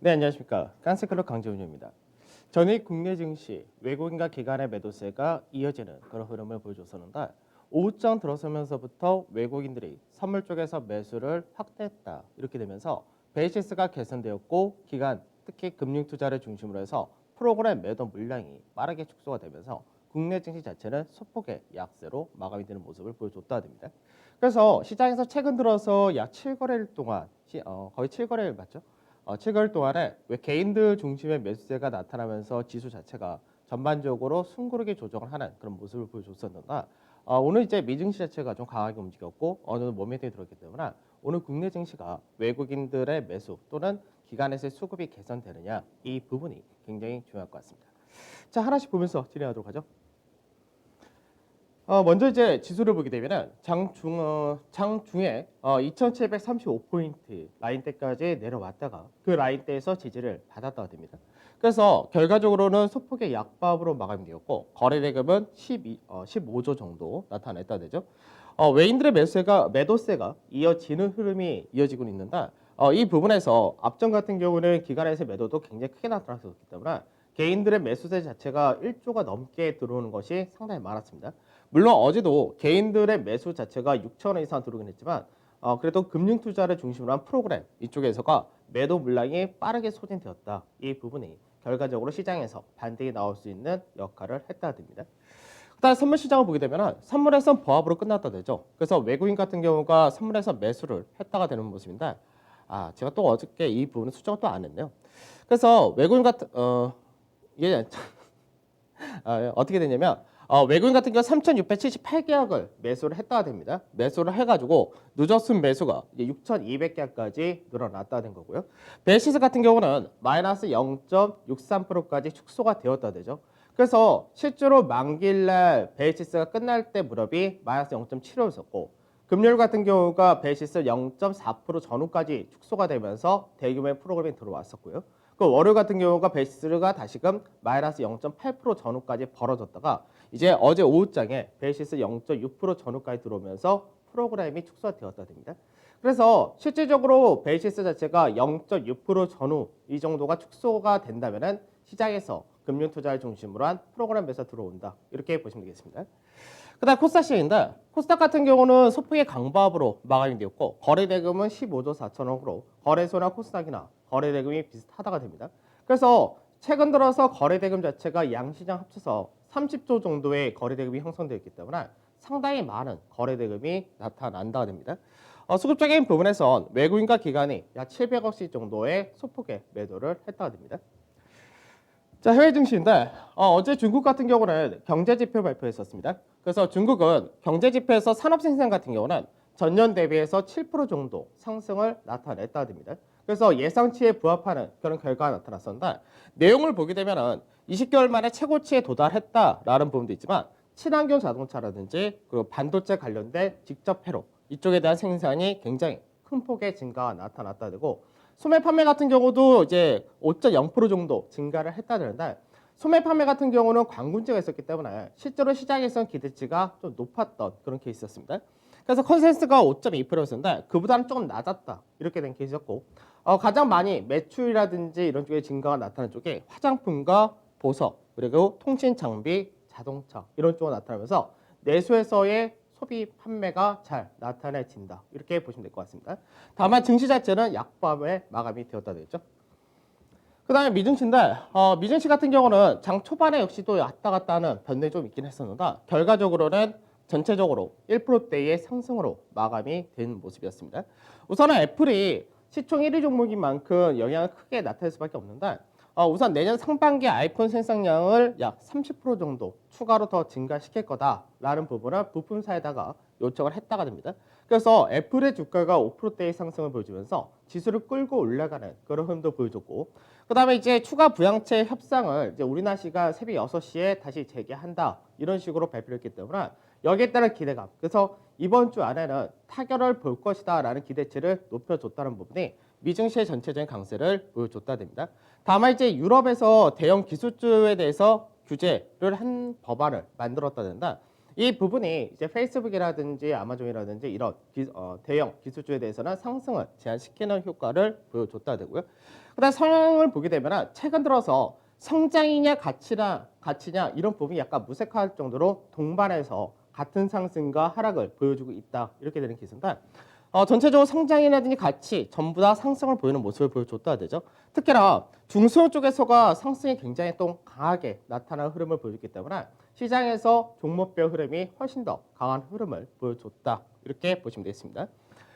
네, 안녕하십니까. 깐스클럽 강재훈입니다. 전일 국내 증시 외국인과 기관의 매도세가 이어지는 그런 흐름을 보여줬었는데 오후장 들어서면서부터 외국인들이 선물 쪽에서 매수를 확대했다. 이렇게 되면서 베이시스가 개선되었고 기관, 특히 금융투자를 중심으로 해서 프로그램 매도 물량이 빠르게 축소가 되면서 국내 증시 자체는 소폭의 약세로 마감이 되는 모습을 보여줬다 됩니다. 그래서 시장에서 최근 들어서 약 7거래일 동안 거의 7거래일 맞죠? 7개월 동안에 왜 개인들 중심의 매수세가 나타나면서 지수 자체가 전반적으로 숨고르게 조정을 하는 그런 모습을 보여줬었는데 오늘 이제 미증시 자체가 좀 강하게 움직였고 어느 정도 모멘텀이 들었기 때문에 오늘 국내 증시가 외국인들의 매수 또는 기관에서의 수급이 개선되느냐 이 부분이 굉장히 중요할 것 같습니다. 자, 하나씩 보면서 진행하도록 하죠. 먼저 이제 지수를 보게 되면은 장중에 2,735포인트 라인대까지 내려왔다가 그 라인대에서 지지를 받았다가 됩니다. 그래서 결과적으로는 소폭의 약밥으로 마감되었고 거래대금은 15조 정도 나타냈다 되죠. 외인들의 매도세가 이어지는 흐름이 이어지고 있는데 이 부분에서 앞전 같은 경우는 기관에서의 매도도 굉장히 크게 나타났었기 때문에 개인들의 매수세 자체가 1조가 넘게 들어오는 것이 상당히 많았습니다. 물론 어제도 개인들의 매수 자체가 6천 원 이상 들어오긴 했지만 그래도 금융투자를 중심으로 한 프로그램 이쪽에서가 매도 물량이 빠르게 소진되었다. 이 부분이 결과적으로 시장에서 반등이 나올 수 있는 역할을 했다 됩니다. 그다음 선물 시장을 보게 되면 선물에선 보합으로 끝났다 되죠. 그래서 외국인 같은 경우가 선물에서 매수를 했다가 되는 모습인데 제가 또 어저께 이 부분을 수정을 또 안 했네요. 그래서 외국인 같은 이게 어떻게 되냐면 외국인 같은 경우 3,678계약을 매수를 했다가 됩니다. 매수를 해가지고 누적순 매수가 이제 6,200계약까지 늘어났다 된 거고요. 베이시스 같은 경우는 마이너스 0.63%까지 축소가 되었다 되죠. 그래서 실제로 만기일날 베이시스가 끝날 때 무렵이 마이너스 0.75였었고 금요일 같은 경우가 베이시스 0.4% 전후까지 축소가 되면서 대규모의 프로그램이 들어왔었고요. 그 월요일 같은 경우가 베이시스가 다시금 마이너스 0.8% 전후까지 벌어졌다가 이제 어제 오후장에 베이시스 0.6% 전후까지 들어오면서 프로그램이 축소되었다 됩니다. 그래서 실질적으로 베이시스 자체가 0.6% 전후 이 정도가 축소가 된다면은 시장에서 금융 투자를 중심으로 한 프로그램 매수 들어온다. 이렇게 보시면 되겠습니다. 그다음 코스닥 시장인데 코스닥 같은 경우는 소폭의 강보합으로 마감이 되었고 거래대금은 15조 4천억으로 거래소나 코스닥이나 거래대금이 비슷하다가 됩니다. 그래서 최근 들어서 거래대금 자체가 양시장 합쳐서 30조 정도의 거래대금이 형성되어 있기 때문에 상당히 많은 거래대금이 나타난다가 됩니다. 수급적인 부분에선 외국인과 기관이 약 700억씩 정도의 소폭의 매도를 했다가 됩니다. 자, 해외 증시인데 어제 중국 같은 경우는 경제 지표 발표했었습니다. 그래서 중국은 경제 지표에서 산업 생산 같은 경우는 전년 대비해서 7% 정도 상승을 나타냈다 됩니다. 그래서 예상치에 부합하는 그런 결과가 나타났었는데 내용을 보게 되면은 20개월 만에 최고치에 도달했다라는 부분도 있지만 친환경 자동차라든지 그리고 반도체 관련된 직접 회로 이쪽에 대한 생산이 굉장히 큰 폭의 증가가 나타났다 되고 소매 판매 같은 경우도 이제 5.0% 정도 증가를 했다는데 소매 판매 같은 경우는 관군제가 있었기 때문에 실제로 시장에서는 기대치가 좀 높았던 그런 케이스였습니다. 그래서 컨센서스가 5.2%였는데 그보다는 조금 낮았다 이렇게 된 케이스였고 가장 많이 매출이라든지 이런 쪽에 증가가 나타난 쪽에 화장품과 보석 그리고 통신 장비, 자동차 이런 쪽으로 나타나면서 내수에서의 소비 판매가 잘 나타내진다 이렇게 보시면 될 것 같습니다. 다만 증시 자체는 약밤에 마감이 되었다 되죠. 그 다음에 미증시인데 미증시 같은 경우는 장 초반에 역시 또 왔다 갔다 하는 변동이 좀 있긴 했었는데 결과적으로는 전체적으로 1%대의 상승으로 마감이 된 모습이었습니다. 우선은 애플이 시총 1위 종목인 만큼 영향을 크게 나타낼 수밖에 없는데 우선 내년 상반기 아이폰 생산량을 약 30% 정도 추가로 더 증가시킬 거다라는 부분을 부품사에다가 요청을 했다가 됩니다. 그래서 애플의 주가가 5%대의 상승을 보여주면서 지수를 끌고 올라가는 그런 흐름도 보여줬고 그 다음에 이제 추가 부양책 협상을 이제 우리나라 시간 새벽 6시에 다시 재개한다 이런 식으로 발표를 했기 때문에 여기에 따른 기대감 그래서 이번 주 안에는 타결을 볼 것이다 라는 기대치를 높여줬다는 부분이 미증시의 전체적인 강세를 보여줬다 됩니다. 다만 이제 유럽에서 대형 기술주에 대해서 규제를 한 법안을 만들었다 된다. 이 부분이 이제 페이스북이라든지 아마존이라든지 이런 대형 기술주에 대해서는 상승을 제한시키는 효과를 보여줬다 되고요. 그다음 성향을 보게 되면 최근 들어서 성장이냐 가치냐 이런 부분이 약간 무색할 정도로 동반해서 같은 상승과 하락을 보여주고 있다 이렇게 되는 기세인데 전체적으로 성장이라든지 가치 전부 다 상승을 보이는 모습을 보여줬다 되죠. 특히나 중소형 쪽에서가 상승이 굉장히 또 강하게 나타나는 흐름을 보여줬기 때문에 시장에서 종목별 흐름이 훨씬 더 강한 흐름을 보여줬다 이렇게 보시면 되겠습니다.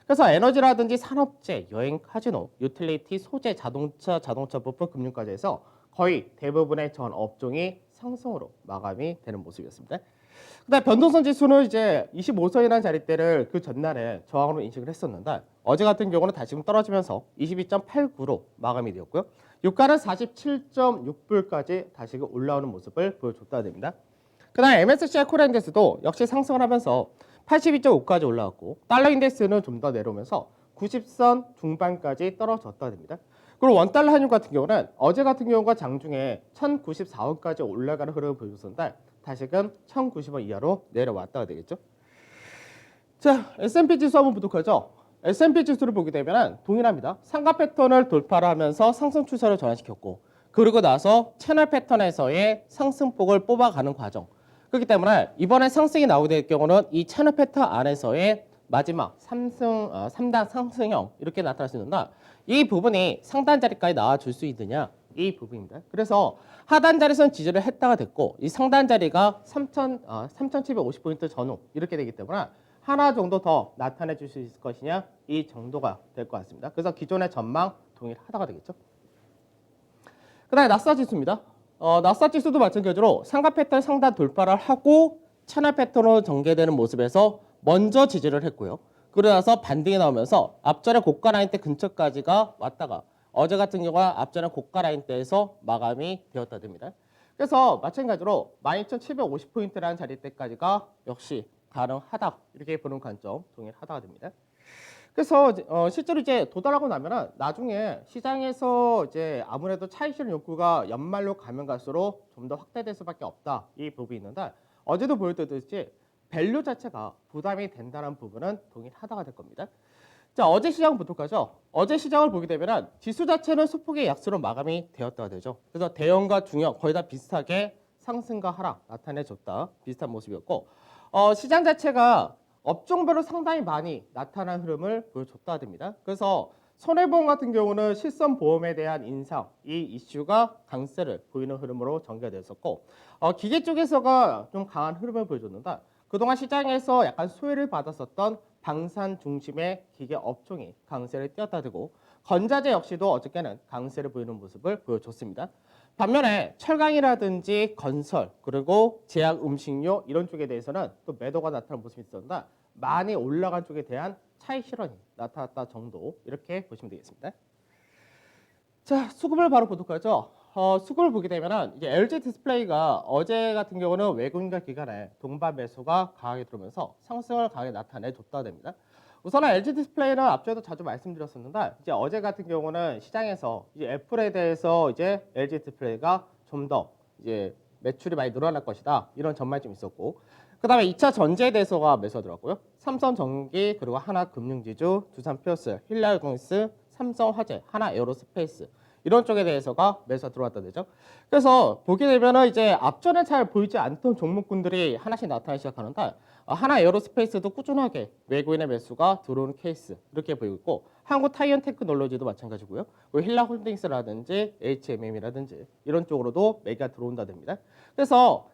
그래서 에너지라든지 산업재, 여행, 카지노, 유틸리티, 소재, 자동차 부품, 금융까지 해서 거의 대부분의 전 업종이 상승으로 마감이 되는 모습이었습니다. 그다음 변동성 지수는 이제 25선이라는 자리대를 그 전날에 저항으로 인식을 했었는데 어제 같은 경우는 다시금 떨어지면서 22.89로 마감이 되었고요. 유가는 47.6불까지 다시금 올라오는 모습을 보여줬다 됩니다. 그다음 MSCI 코리아인덱스도 역시 상승을 하면서 82.5까지 올라왔고 달러 인덱스는 좀 더 내려오면서 90선 중반까지 떨어졌다 됩니다. 그리고 원달러 환율 같은 경우는 어제 같은 경우가 장중에 1094원까지 올라가는 흐름을 보여줬었는데 다시금 1090원 이하로 내려왔다가 되겠죠. 자, S&P 지수 한번 보도록 하죠. S&P 지수를 보게 되면 동일합니다. 상가 패턴을 돌파를 하면서 상승 추세를 전환시켰고 그리고 나서 채널 패턴에서의 상승폭을 뽑아가는 과정. 그렇기 때문에 이번에 상승이 나오게 될 경우는 이 채널 패턴 안에서의 마지막 3단 상승형 이렇게 나타날 수 있는데 이 부분이 상단 자리까지 나와줄 수 있느냐 이 부분입니다. 그래서 하단 자리에서는 지지를 했다가 됐고 이 상단 자리가 3,750포인트 전후 이렇게 되기 때문에 하나 정도 더 나타내 줄 수 있을 것이냐 이 정도가 될 것 같습니다. 그래서 기존의 전망 동일하다가 되겠죠. 그 다음에 나스닥 지수입니다. 나스닥 지수도 마찬가지로 상가 패턴 상단 돌파를 하고 채널 패턴으로 전개되는 모습에서 먼저 지지를 했고요. 그러고 나서 반등이 나오면서 앞전에 고가 라인대 근처까지가 왔다가 어제 같은 경우가 앞전에 고가 라인대에서 마감이 되었다 됩니다. 그래서 마찬가지로 12,750포인트라는 자리대까지가 역시 가능하다 이렇게 보는 관점 동일하다가 됩니다. 그래서 실제로 이제 도달하고 나면은 나중에 시장에서 이제 아무래도 차익 실현 욕구가 연말로 가면 갈수록 좀 더 확대될 수밖에 없다 이 부분이 있는데 어제도 보여드렸듯이 밸류 자체가 부담이 된다는 부분은 동일하다가 될 겁니다. 자, 어제 시장 보도록 하죠. 어제 시장을 보게 되면 지수 자체는 소폭의 약세로 마감이 되었다가 되죠. 그래서 대형과 중형 거의 다 비슷하게 상승과 하락 나타내줬다 비슷한 모습이었고 시장 자체가 업종별로 상당히 많이 나타난 흐름을 보여줬다 됩니다. 그래서 손해보험 같은 경우는 실손보험에 대한 인상 이 이슈가 강세를 보이는 흐름으로 전개됐었고 기계 쪽에서가 좀 강한 흐름을 보여줬는데 그동안 시장에서 약간 소외를 받았었던 방산 중심의 기계 업종이 강세를 띄었다 되고 건자재 역시도 어저께는 강세를 보이는 모습을 보여줬습니다. 반면에 철강이라든지 건설 그리고 제약 음식료 이런 쪽에 대해서는 또 매도가 나타난 모습이 있었는데 많이 올라간 쪽에 대한 차익 실현이 나타났다 정도 이렇게 보시면 되겠습니다. 자, 수급을 바로 보도록 하죠. 수급을 보게 되면은 이게 LG 디스플레이가 어제 같은 경우는 외국인과 기관의 동반 매수가 강하게 들어오면서 상승을 강하게 나타내줬다 됩니다. 우선은 LG 디스플레이는 앞전에도 자주 말씀드렸었는데 이제 어제 같은 경우는 시장에서 이제 애플에 대해서 이제 LG 디스플레이가 좀 더 이제 매출이 많이 늘어날 것이다 이런 전망이 좀 있었고 그다음에 2차 전지에 대해서가 매수가 들어갔고요. 삼성전기 그리고 하나금융지주, 두산피어스, 힐라이공스, 삼성화재, 하나에어로스페이스 이런 쪽에 대해서가 매수가 들어왔다 되죠. 그래서 보게 되면은 이제 앞전에 잘 보이지 않던 종목군들이 하나씩 나타나기 시작하는데 하나에어로스페이스도 꾸준하게 외국인의 매수가 들어오는 케이스 이렇게 보이고 있고 한국타이언테크놀로지도 마찬가지고요. 힐라홀딩스라든지 HMM이라든지 이런 쪽으로도 매가 들어온다 됩니다. 그래서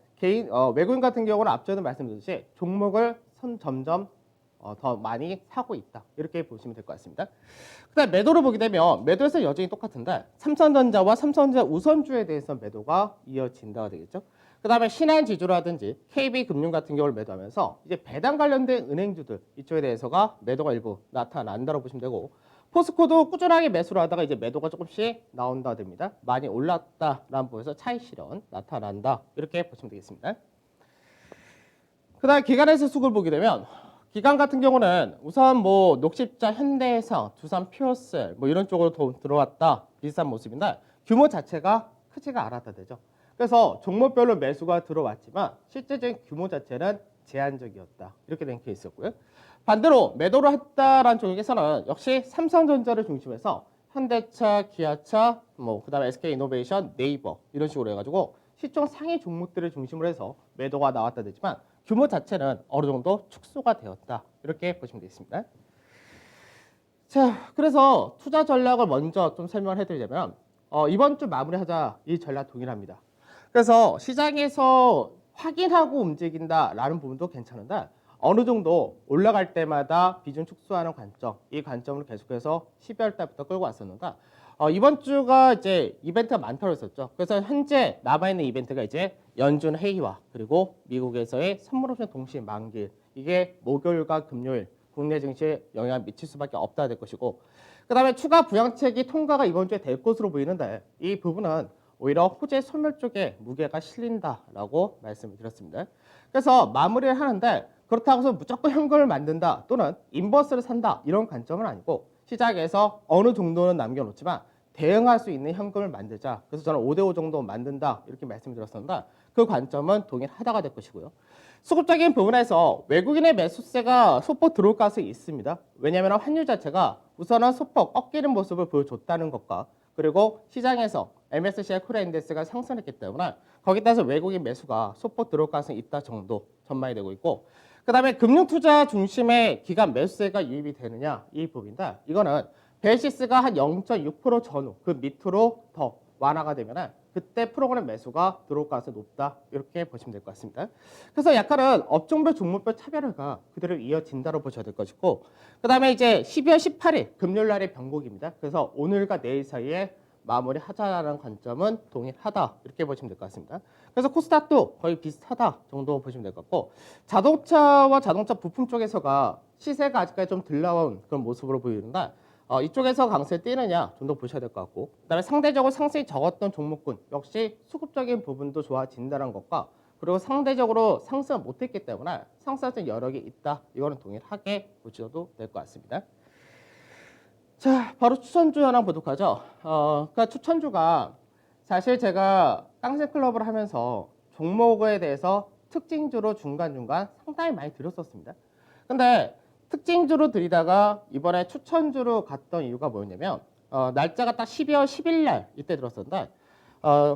외국인 같은 경우는 앞전에 말씀드렸듯이 종목을 점점 더 많이 사고 있다 이렇게 보시면 될 것 같습니다. 그다음 매도를 보게 되면 매도에서 여전히 똑같은데 삼성전자와 삼성전자 우선주에 대해서 매도가 이어진다가 되겠죠. 그다음에 신한지주라든지 KB금융 같은 경우를 매도하면서 이제 배당 관련된 은행주들 이쪽에 대해서가 매도가 일부 나타난다고 보시면 되고 포스코도 꾸준하게 매수를 하다가 이제 매도가 조금씩 나온다 됩니다. 많이 올랐다라는 부분에서 차익 실현 나타난다 이렇게 보시면 되겠습니다. 그다음 기관에서 수급을 보게 되면 기관 같은 경우는 우선 뭐 녹십자, 현대해상, 두산 피어셀 뭐 이런 쪽으로 들어왔다 비슷한 모습인데 규모 자체가 크지가 않았다 되죠. 그래서 종목별로 매수가 들어왔지만 실제적인 규모 자체는 제한적이었다. 이렇게 된 케이스였고요. 반대로 매도를 했다라는 쪽에서는 역시 삼성전자를 중심해서 현대차, 기아차, 그다음에 SK이노베이션, 네이버 이런 식으로 해가지고 시총 상위 종목들을 중심으로 해서 매도가 나왔다 되지만 규모 자체는 어느 정도 축소가 되었다. 이렇게 보시면 되겠습니다. 자, 그래서 투자 전략을 먼저 좀 설명을 해드리자면 이번 주 마무리하자 이 전략 동일합니다. 그래서 시장에서 확인하고 움직인다라는 부분도 괜찮은데 어느 정도 올라갈 때마다 비중 축소하는 관점, 이 관점을 계속해서 12월 달부터 끌고 왔었는데 이번 주가 이제 이벤트가 많다고 했었죠. 그래서 현재 남아있는 이벤트가 이제 연준 회의와 그리고 미국에서의 선물옵션 동시 만기, 이게 목요일과 금요일 국내 증시에 영향을 미칠 수밖에 없다 될 것이고, 그 다음에 추가 부양책이 통과가 이번 주에 될 것으로 보이는데 이 부분은 오히려 호재 소멸 쪽에 무게가 실린다라고 말씀을 드렸습니다. 그래서 마무리를 하는데 그렇다고 해서 무조건 현금을 만든다 또는 인버스를 산다 이런 관점은 아니고 시장에서 어느 정도는 남겨놓지만 대응할 수 있는 현금을 만들자. 그래서 저는 5대5 정도 만든다 이렇게 말씀드렸었는데 그 관점은 동일하다가 될 것이고요. 수급적인 부분에서 외국인의 매수세가 소폭 들어올 가능성이 있습니다. 왜냐하면 환율 자체가 우선은 소폭 꺾이는 모습을 보여줬다는 것과 그리고 시장에서 MSCI 코리아 인덱스가 상승했기 때문에 거기에 따라서 외국인 매수가 소폭 들어올 가능성이 있다 정도 전망이 되고 있고, 그 다음에 금융투자 중심의 기관 매수세가 유입이 되느냐 이 부분인데 이거는 베이시스가 한 0.6% 전후 그 밑으로 더 완화가 되면 그때 프로그램 매수가 들어올 가능성이 높다 이렇게 보시면 될 것 같습니다. 그래서 약간은 업종별 종목별 차별화가 그대로 이어진다고 보셔야 될 것이고, 그 다음에 이제 12월 18일 금요일 날의 변곡입니다. 그래서 오늘과 내일 사이에 마무리하자라는 관점은 동일하다 이렇게 보시면 될 것 같습니다. 그래서 코스닥도 거의 비슷하다 정도 보시면 될 것 같고, 자동차와 자동차 부품 쪽에서가 시세가 아직까지 좀 덜 나온 그런 모습으로 보이는데 이쪽에서 강세 띄느냐 좀 더 보셔야 될 것 같고, 그다음에 상대적으로 상승이 적었던 종목군 역시 수급적인 부분도 좋아진다는 것과 그리고 상대적으로 상승을 못했기 때문에 상승할 여력이 있다. 이거는 동일하게 보셔도 될 것 같습니다. 자, 바로 추천주 하나 보도록 하죠. 그러니까 추천주가 사실 제가 깡센클럽을 하면서 종목에 대해서 특징주로 중간중간 상당히 많이 드렸었습니다. 근데 특징주로 드리다가 이번에 추천주로 갔던 이유가 뭐였냐면 날짜가 딱 12월 10일 날 이때 들었었는데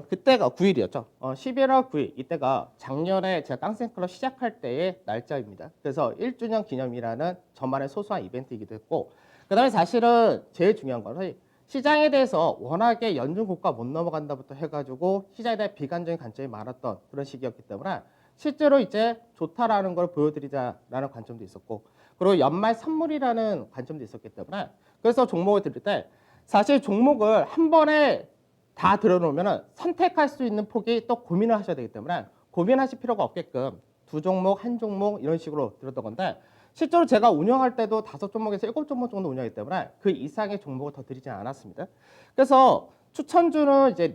그때가 9일이었죠. 11월 9일 이때가 작년에 제가 깡센클럽 시작할 때의 날짜입니다. 그래서 1주년 기념이라는 저만의 소소한 이벤트이기도 했고, 그 다음에 사실은 제일 중요한 건 시장에 대해서 워낙에 연준 고가 못 넘어간다부터 해가지고 시장에 대한 비관적인 관점이 많았던 그런 시기였기 때문에 실제로 이제 좋다라는 걸 보여드리자라는 관점도 있었고, 그리고 연말 선물이라는 관점도 있었기 때문에 그래서 종목을 드릴 때 사실 종목을 한 번에 다 들어놓으면 선택할 수 있는 폭이 또 고민을 하셔야 되기 때문에 고민하실 필요가 없게끔 두 종목, 한 종목 이런 식으로 드렸던 건데, 실제로 제가 운영할 때도 5종목에서 7종목 정도 운영하기 때문에 그 이상의 종목을 더 드리지 않았습니다. 그래서 추천주는 이제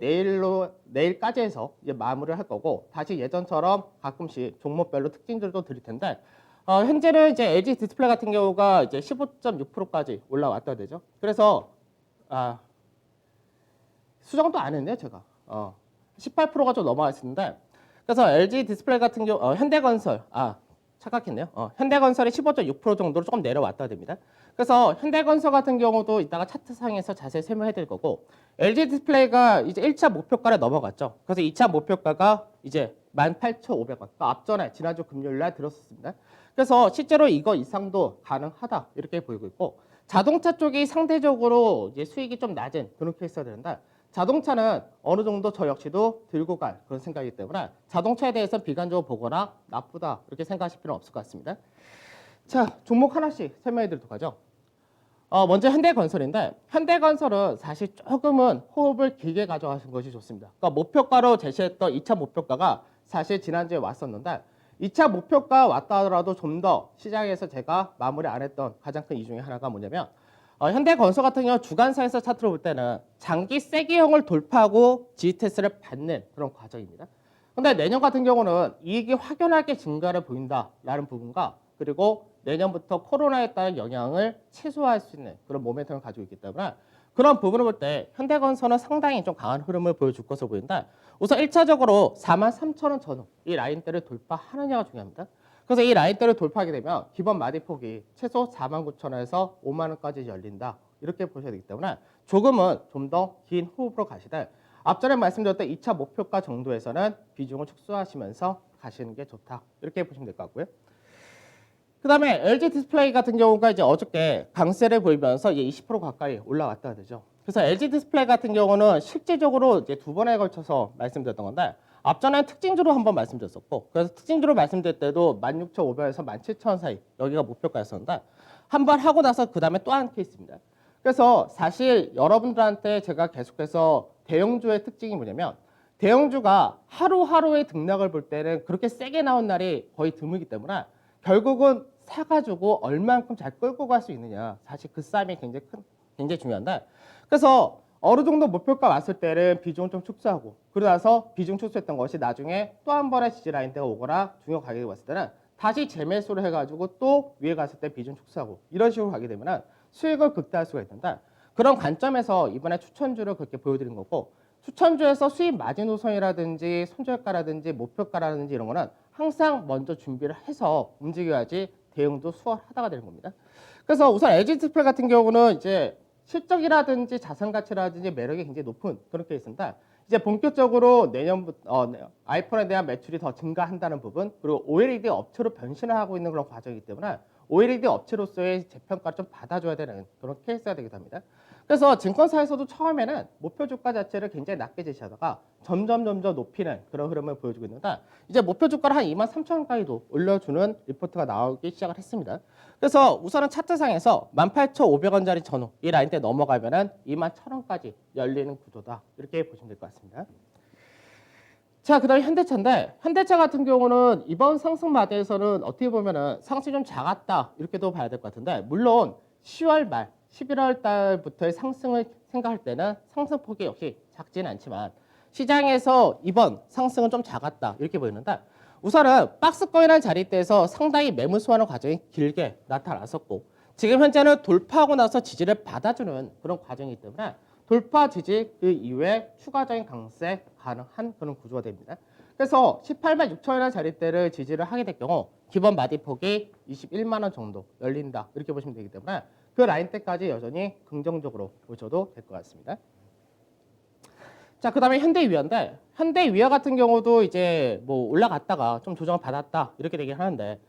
내일까지 해서 이제 마무리를 할 거고, 다시 예전처럼 가끔씩 종목별로 특징들도 드릴 텐데, 현재는 이제 LG 디스플레이 같은 경우가 이제 15.6%까지 올라왔다 되죠. 그래서 수정도 안 했네요, 제가. 18%가 좀 넘어왔었는데, 그래서 LG 디스플레이 같은 경우, 현대건설, 착각했네요. 현대건설이 15.6% 정도로 조금 내려왔다 됩니다. 그래서 현대건설 같은 경우도 이따가 차트상에서 자세히 설명해 드릴 거고, LG 디스플레이가 이제 1차 목표가를 넘어갔죠. 그래서 2차 목표가가 이제 18,500원. 그러니까 앞전에 지난주 금요일 날 들었습니다. 그래서 실제로 이거 이상도 가능하다 이렇게 보이고 있고, 자동차 쪽이 상대적으로 이제 수익이 좀 낮은 그런 케이스가 되는데, 자동차는 어느 정도 저 역시도 들고 갈 그런 생각이기 때문에 자동차에 대해서 비관적으로 보거나 나쁘다 이렇게 생각하실 필요는 없을 것 같습니다. 자, 종목 하나씩 설명해 드리도록 하죠. 먼저 현대건설인데, 현대건설은 사실 조금은 호흡을 길게 가져가신 것이 좋습니다. 그러니까 목표가로 제시했던 2차 목표가가 사실 지난주에 왔었는데 2차 목표가 왔다 하더라도 좀 더 시장에서 제가 마무리 안 했던 가장 큰 이유 중에 하나가 뭐냐면, 현대건설 같은 경우 주간사에서 차트로 볼 때는 장기 세기형을 돌파하고 지지 테스트를 받는 그런 과정입니다. 근데 내년 같은 경우는 이익이 확연하게 증가를 보인다라는 부분과 그리고 내년부터 코로나에 따른 영향을 최소화할 수 있는 그런 모멘텀을 가지고 있기 때문에 그런 부분을 볼 때 현대건설은 상당히 좀 강한 흐름을 보여줄 것으로 보인다. 우선 1차적으로 43,000원 전후 이 라인대를 돌파하느냐가 중요합니다. 그래서 이 라인대를 돌파하게 되면 기본 마디폭이 최소 49,000원에서 5만 원까지 열린다. 이렇게 보셔야 되기 때문에 조금은 좀 더 긴 호흡으로 가시되 앞전에 말씀드렸던 2차 목표가 정도에서는 비중을 축소하시면서 가시는 게 좋다. 이렇게 보시면 될 것 같고요. 그 다음에 LG 디스플레이 같은 경우가 이제 어저께 강세를 보이면서 이제 20% 가까이 올라왔다 되죠. 그래서 LG 디스플레이 같은 경우는 실질적으로 이제 두 번에 걸쳐서 말씀드렸던 건데 앞전에 특징주로 한번 말씀드렸었고 그래서 특징주로 말씀드릴 때도 16,500에서 17,000 사이 여기가 목표가였었는데 한 번 하고 나서 그 다음에 또 한 케이스입니다. 그래서 사실 여러분들한테 제가 계속해서 대형주의 특징이 뭐냐면 대형주가 하루하루의 등락을 볼 때는 그렇게 세게 나온 날이 거의 드물기 때문에 결국은 사가지고 얼만큼 잘 끌고 갈 수 있느냐 사실 그 싸움이 굉장히 중요한데 그래서 어느 정도 목표가 왔을 때는 비중을 좀 축소하고 그러고 나서 비중 축소했던 것이 나중에 또 한 번의 지지 라인대가 오거나 중요 가격이 왔을 때는 다시 재매수를 해가지고 또 위에 갔을 때 비중 축소하고 이런 식으로 가게 되면 수익을 극대화할 수가 있는데 그런 관점에서 이번에 추천주를 그렇게 보여드린 거고 추천주에서 수익 마진 우선이라든지 손절가라든지 목표가라든지 이런 거는 항상 먼저 준비를 해서 움직여야지 대응도 수월하다가 되는 겁니다. 그래서 우선 LG 디스플레이 같은 경우는 이제 실적이라든지 자산 가치라든지 매력이 굉장히 높은 그런 케이스입니다. 이제 본격적으로 내년부터 아이폰에 대한 매출이 더 증가한다는 부분 그리고 OLED 업체로 변신을 하고 있는 그런 과정이기 때문에 OLED 업체로서의 재평가를 좀 받아줘야 되는 그런 케이스가 되기도 합니다. 그래서 증권사에서도 처음에는 목표 주가 자체를 굉장히 낮게 제시하다가 점점 높이는 그런 흐름을 보여주고 있는데 이제 목표 주가를 한 23,000원까지도 올려주는 리포트가 나오기 시작을 했습니다. 그래서 우선은 차트상에서 18,500원짜리 전후 이 라인대 넘어가면은 21,000원까지 열리는 구조다 이렇게 보시면 될 것 같습니다. 자, 그 다음에 현대차인데 현대차 같은 경우는 이번 상승 마디에서는 어떻게 보면은 상승이 좀 작았다 이렇게도 봐야 될 것 같은데 물론 10월 말 11월 달부터의 상승을 생각할 때는 상승폭이 역시 작지는 않지만 시장에서 이번 상승은 좀 작았다 이렇게 보이는데 우선은 박스권이라는 자리대에서 상당히 매물 소화하는 과정이 길게 나타났었고 지금 현재는 돌파하고 나서 지지를 받아주는 그런 과정이기 때문에 돌파 지지 그 이후에 추가적인 강세 가능한 그런 구조가 됩니다. 그래서 18만 6천이라는 자리대를 지지를 하게 될 경우 기본 마디폭이 21만 원 정도 열린다 이렇게 보시면 되기 때문에 그 라인대까지 여전히 긍정적으로 보셔도 될 것 같습니다. 자, 그 다음에 현대위아인데 현대위아 같은 경우도 이제 뭐 올라갔다가 좀 조정을 받았다 이렇게 되긴 하는데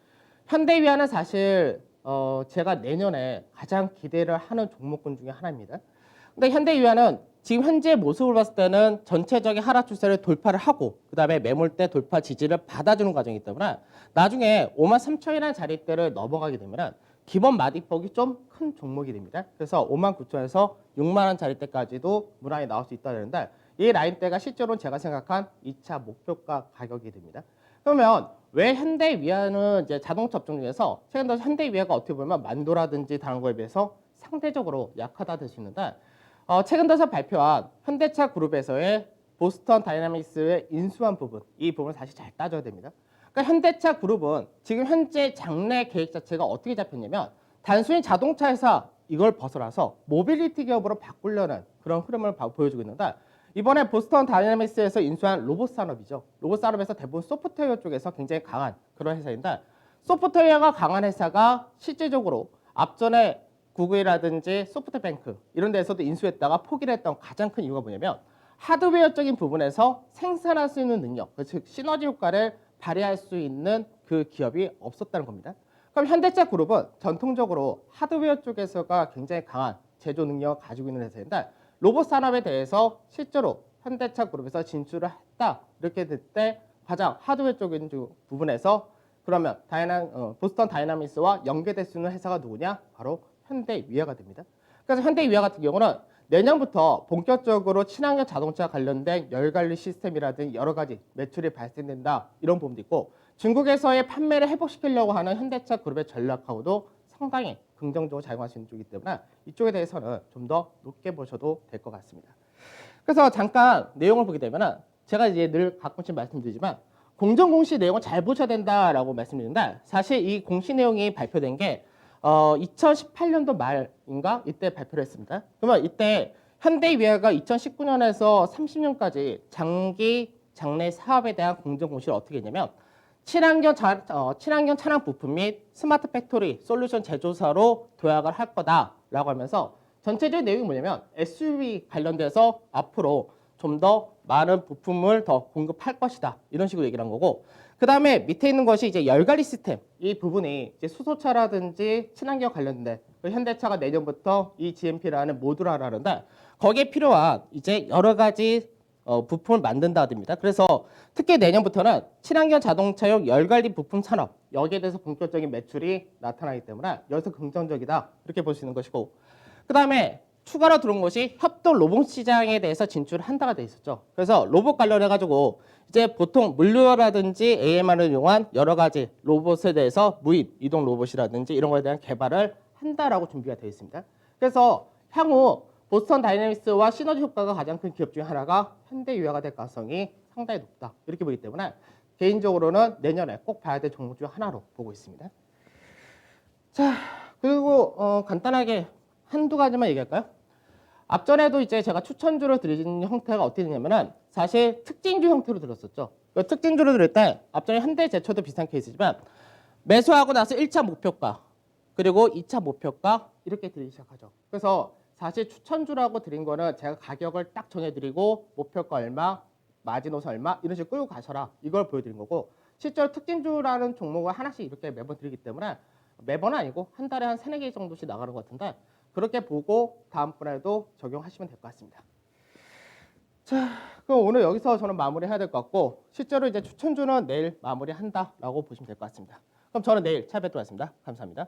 현대위아는 사실 제가 내년에 가장 기대를 하는 종목군 중에 하나입니다. 근데 현대위아는 지금 현재 모습을 봤을 때는 전체적인 하락 추세를 돌파를 하고 그 다음에 매물대 돌파 지지를 받아주는 과정이기 때문에 나중에 53,000이라는 자리대를 넘어가게 되면 기본 마디폭이 좀 큰 종목이 됩니다. 그래서 59,000에서 6만 원 자리대까지도 무난히 나올 수 있다 되는데 이 라인대가 실제로는 제가 생각한 2차 목표가 가격이 됩니다. 그러면 왜 현대위아는 이제 자동차 업종 중에서 최근 들어 현대위아가 어떻게 보면 만도라든지 다른 거에 비해서 상대적으로 약하다 될 수 있는데 최근 들어서 발표한 현대차 그룹에서의 보스턴 다이나믹스의 인수한 부분 이 부분을 사실 잘 따져야 됩니다. 그러니까 현대차 그룹은 지금 현재 장래 계획 자체가 어떻게 잡혔냐면 단순히 자동차 회사 이걸 벗어나서 모빌리티 기업으로 바꾸려는 그런 흐름을 보여주고 있는데 이번에 보스턴 다이나믹스에서 인수한 로봇 산업이죠. 로봇 산업에서 대부분 소프트웨어 쪽에서 굉장히 강한 그런 회사인데 소프트웨어가 강한 회사가 실제적으로 앞전에 구글이라든지 소프트뱅크 이런 데서도 인수했다가 포기를 했던 가장 큰 이유가 뭐냐면 하드웨어적인 부분에서 생산할 수 있는 능력, 즉 시너지 효과를 발휘할 수 있는 그 기업이 없었다는 겁니다. 그럼 현대차 그룹은 전통적으로 하드웨어 쪽에서가 굉장히 강한 제조 능력을 가지고 있는 회사인데 로봇 산업에 대해서 실제로 현대차 그룹에서 진출을 했다 이렇게 될 때 가장 하드웨어 쪽인 부분에서 그러면 보스턴 다이나믹스와 연계될 수 있는 회사가 누구냐? 바로 현대위아가 됩니다. 그래서 현대위아 같은 경우는 내년부터 본격적으로 친환경 자동차 관련된 열관리 시스템이라든지 여러 가지 매출이 발생된다 이런 부분도 있고 중국에서의 판매를 회복시키려고 하는 현대차 그룹의 전략하고도 상당히 긍정적으로 작용할 수 있는 쪽이기 때문에 이쪽에 대해서는 좀 더 높게 보셔도 될 것 같습니다. 그래서 잠깐 내용을 보게 되면 제가 이제 늘 가끔씩 말씀드리지만 공정 공시 내용을 잘 보셔야 된다라고 말씀드리는데 사실 이 공시 내용이 발표된 게 2018년도 말인가 이때 발표를 했습니다. 그러면 이때 현대위아가 2019년에서 30년까지 장기 장래 사업에 대한 공정 공시를 어떻게 했냐면 친환경 차량 부품 및 스마트 팩토리 솔루션 제조사로 도약을 할 거다라고 하면서 전체적인 내용이 뭐냐면 SUV 관련돼서 앞으로 좀 더 많은 부품을 더 공급할 것이다 이런 식으로 얘기를 한 거고, 그 다음에 밑에 있는 것이 이제 열관리 시스템, 이 부분이 이제 수소차라든지 친환경 관련된 현대차가 내년부터 이 GMP라는 모듈화를 하는데 거기에 필요한 이제 여러 가지 부품을 만든다 됩니다. 그래서 특히 내년부터는 친환경 자동차용 열관리 부품 산업, 여기에 대해서 본격적인 매출이 나타나기 때문에 여기서 긍정적이다 이렇게 볼 수 있는 것이고, 그 다음에 추가로 들어온 것이 협동 로봇 시장에 대해서 진출한다가 돼 있었죠. 그래서 로봇 관련해 가지고 이제 보통 물류라든지 AMR을 이용한 여러 가지 로봇에 대해서 무인 이동 로봇이라든지 이런 거에 대한 개발을 한다라고 준비가 되어 있습니다. 그래서 향후 보스턴 다이내믹스와 시너지 효과가 가장 큰 기업 중에 하나가 현대유아가 될 가능성이 상당히 높다 이렇게 보기 때문에 개인적으로는 내년에 꼭 봐야 될 종목 중 하나로 보고 있습니다. 자, 그리고 간단하게 한두 가지만 얘기할까요? 앞전에도 이제 제가 추천주를 드리는 형태가 어떻게 되냐면은 사실 특징주 형태로 들었었죠. 그 특징주를 드릴 때 앞전에 현대제철도 비슷한 케이스지만 매수하고 나서 1차 목표가 그리고 2차 목표가 이렇게 들리기 시작하죠. 그래서 사실 추천주라고 드린 거는 제가 가격을 딱 정해드리고 목표가 얼마, 마지노선 얼마 이런 식으로 끌고 가셔라 이걸 보여드린 거고, 실제로 특징주라는 종목을 하나씩 이렇게 매번 드리기 때문에 매번은 아니고 한 달에 한 3-4개 정도씩 나가는 것 같은데 그렇게 보고 다음번에도 적용하시면 될 것 같습니다. 자, 그럼 오늘 여기서 저는 마무리해야 될 것 같고 실제로 이제 추천주는 내일 마무리한다라고 보시면 될 것 같습니다. 그럼 저는 내일 찾아뵙도록 하겠습니다. 감사합니다.